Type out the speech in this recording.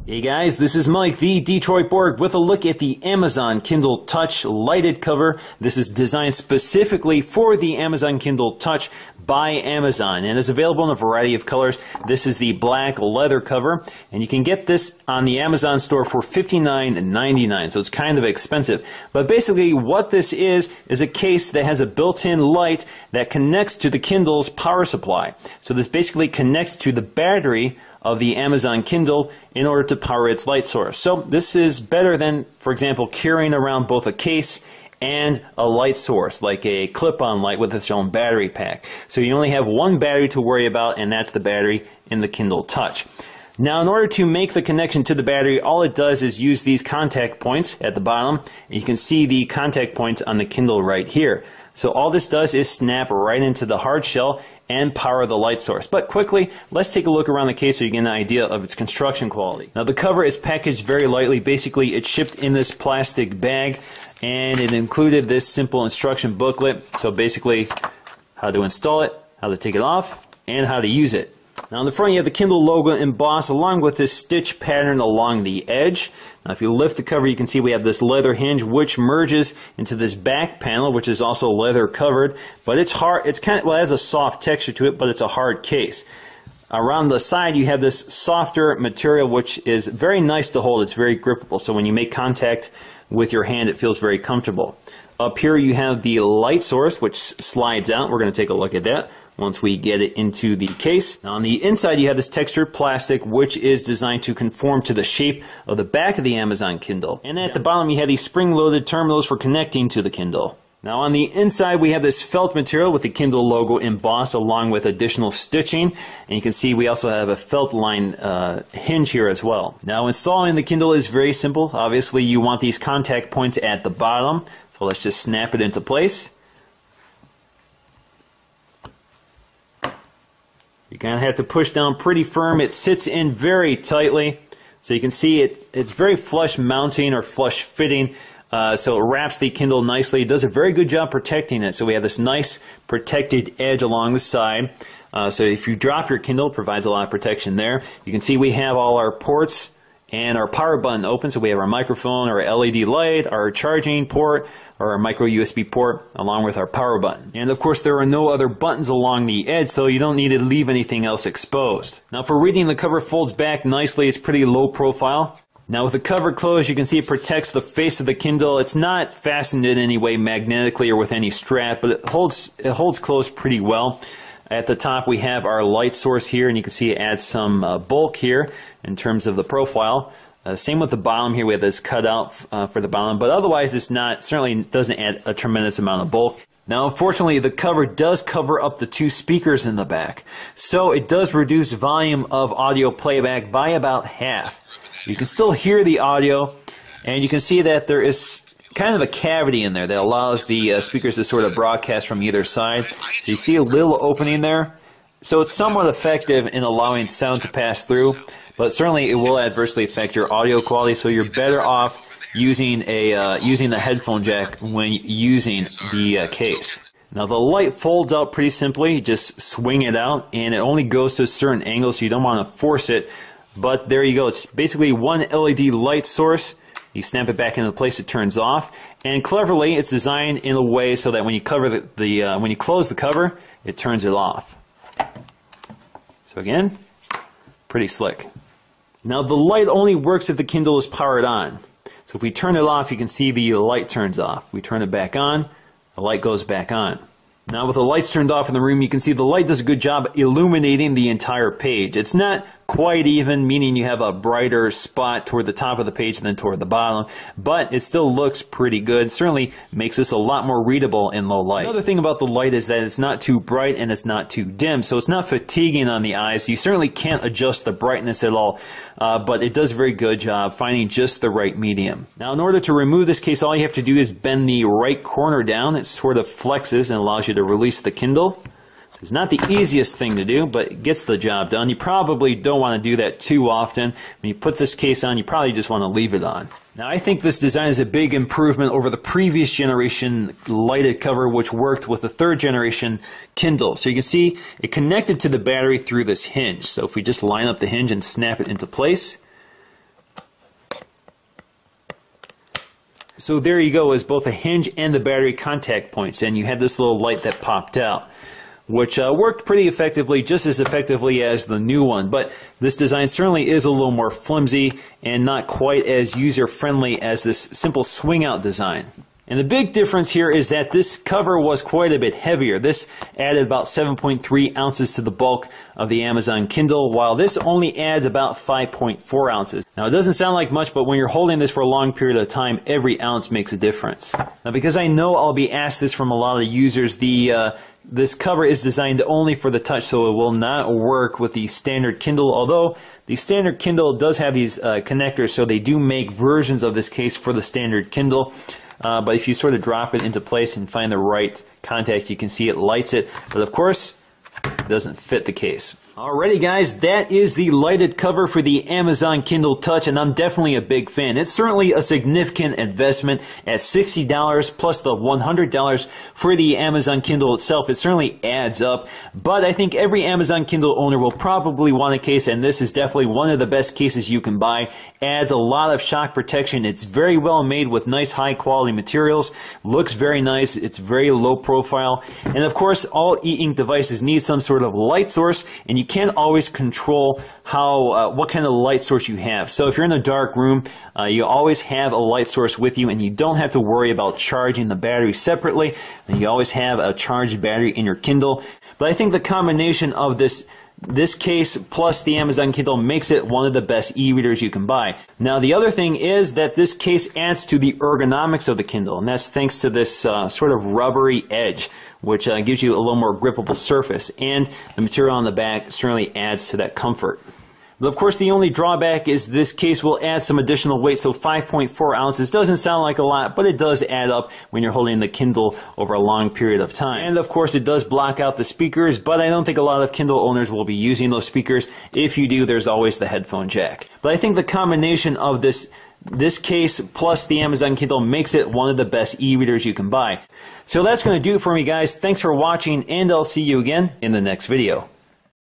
Hey guys, this is Mike, the Detroit Borg, with a look at the Amazon Kindle Touch lighted cover. This is designed specifically for the Amazon Kindle Touch by Amazon and is available in a variety of colors. This is the black leather cover, and you can get this on the Amazon store for $59.99, so it's kind of expensive. But basically what this is a case that has a built-in light that connects to the Kindle's power supply. So this basically connects to the battery of the Amazon Kindle in order to power its light source. So this is better than, for example, carrying around both a case and a light source, like a clip-on light with its own battery pack. So you only have one battery to worry about, and that's the battery in the Kindle Touch. Now, in order to make the connection to the battery, all it does is use these contact points at the bottom. And you can see the contact points on the Kindle right here. So all this does is snap right into the hard shell and power the light source. But quickly, let's take a look around the case so you get an idea of its construction quality. Now, the cover is packaged very lightly. Basically, it's shipped in this plastic bag, and it included this simple instruction booklet. So basically, how to install it, how to take it off, and how to use it. Now, on the front, you have the Kindle logo embossed along with this stitch pattern along the edge. Now, if you lift the cover, you can see we have this leather hinge which merges into this back panel, which is also leather covered. But it's hard. It's kind of, well, it has a soft texture to it, but it's a hard case. Around the side, you have this softer material, which is very nice to hold. It's very grippable, so when you make contact with your hand, it feels very comfortable. Up here, you have the light source, which slides out. We're going to take a look at that once we get it into the case. Now, on the inside, you have this textured plastic, which is designed to conform to the shape of the back of the Amazon Kindle. And at the bottom, you have these spring-loaded terminals for connecting to the Kindle. Now, on the inside, we have this felt material with the Kindle logo embossed along with additional stitching. And you can see we also have a felt line hinge here as well. Now, installing the Kindle is very simple. Obviously, you want these contact points at the bottom. So let's just snap it into place. You kind of have to push down pretty firm. It sits in very tightly. So you can see it's very flush mounting or flush fitting. So it wraps the Kindle nicely. It does a very good job protecting it. So we have this nice protected edge along the side. So if you drop your Kindle, it provides a lot of protection there. You can see we have all our ports and our power button open. So we have our microphone, our LED light, our charging port, or our micro USB port, along with our power button. And of course, there are no other buttons along the edge, so you don't need to leave anything else exposed. Now, for reading, the cover folds back nicely. It's pretty low profile. Now, with the cover closed, you can see it protects the face of the Kindle. It's not fastened in any way magnetically or with any strap, but it holds closed pretty well. At the top, we have our light source here, and you can see it adds some bulk here in terms of the profile. Same with the bottom here. We have this cutout for the bottom, but otherwise it's certainly doesn't add a tremendous amount of bulk. Now, unfortunately, the cover does cover up the two speakers in the back, so it does reduce volume of audio playback by about half. You can still hear the audio, and you can see that there is kind of a cavity in there that allows the speakers to sort of broadcast from either side. So you see a little opening there. So it's somewhat effective in allowing sound to pass through, but certainly it will adversely affect your audio quality, so you're better off using the headphone jack when using the case. Now, the light folds out pretty simply. You just swing it out, and it only goes to a certain angle, so you don't want to force it. But there you go. It's basically one LED light source. You snap it back into place, it turns off. And cleverly, it's designed in a way so that when you cover when you close the cover, it turns it off. So again, pretty slick. Now, the light only works if the Kindle is powered on. So if we turn it off, you can see the light turns off. We turn it back on, the light goes back on. Now, with the lights turned off in the room, you can see the light does a good job illuminating the entire page. It's not quite even, meaning you have a brighter spot toward the top of the page than toward the bottom, but it still looks pretty good. It certainly makes this a lot more readable in low light. Another thing about the light is that it's not too bright and it's not too dim, so it's not fatiguing on the eyes. You certainly can't adjust the brightness at all, but it does a very good job finding just the right medium. Now, in order to remove this case, all you have to do is bend the right corner down. It sort of flexes and allows you to release the Kindle. It's not the easiest thing to do, but it gets the job done. You probably don't want to do that too often. When you put this case on, you probably just want to leave it on. Now, I think this design is a big improvement over the previous generation lighted cover, which worked with the third generation Kindle. So you can see it connected to the battery through this hinge. So if we just line up the hinge and snap it into place, So there you go, is both a hinge and the battery contact points, and you had this little light that popped out, which worked pretty effectively, just as effectively as the new one. But this design certainly is a little more flimsy and not quite as user-friendly as this simple swing-out design. And the big difference here is that this cover was quite a bit heavier. This added about 7.3 ounces to the bulk of the Amazon Kindle, while this only adds about 5.4 ounces. Now, it doesn't sound like much, but when you're holding this for a long period of time, every ounce makes a difference. Now, because I know I'll be asked this from a lot of users, this cover is designed only for the touch, so it will not work with the standard Kindle, although the standard Kindle does have these connectors, so they do make versions of this case for the standard Kindle. But if you sort of drop it into place and find the right contact, you can see it lights it. But of course, it doesn't fit the case. Alrighty guys, that is the lighted cover for the Amazon Kindle Touch, and I'm definitely a big fan. It's certainly a significant investment at $60 plus the $100 for the Amazon Kindle itself. It certainly adds up, but I think every Amazon Kindle owner will probably want a case, and this is definitely one of the best cases you can buy. Adds a lot of shock protection. It's very well made with nice high quality materials. Looks very nice. It's very low profile, and of course all e-ink devices need some sort of light source, and you can't always control what kind of light source you have. So if you're in a dark room, you always have a light source with you, and you don't have to worry about charging the battery separately. And you always have a charged battery in your Kindle. But I think the combination of this case plus the Amazon Kindle makes it one of the best e-readers you can buy. Now, the other thing is that this case adds to the ergonomics of the Kindle, and that's thanks to this sort of rubbery edge, which gives you a little more grippable surface, and the material on the back certainly adds to that comfort. But of course, the only drawback is this case will add some additional weight, so 5.4 ounces doesn't sound like a lot, but it does add up when you're holding the Kindle over a long period of time. And of course, it does block out the speakers, but I don't think a lot of Kindle owners will be using those speakers. If you do, there's always the headphone jack. But I think the combination of this case plus the Amazon Kindle makes it one of the best e-readers you can buy. So that's going to do it for me, guys. Thanks for watching, and I'll see you again in the next video.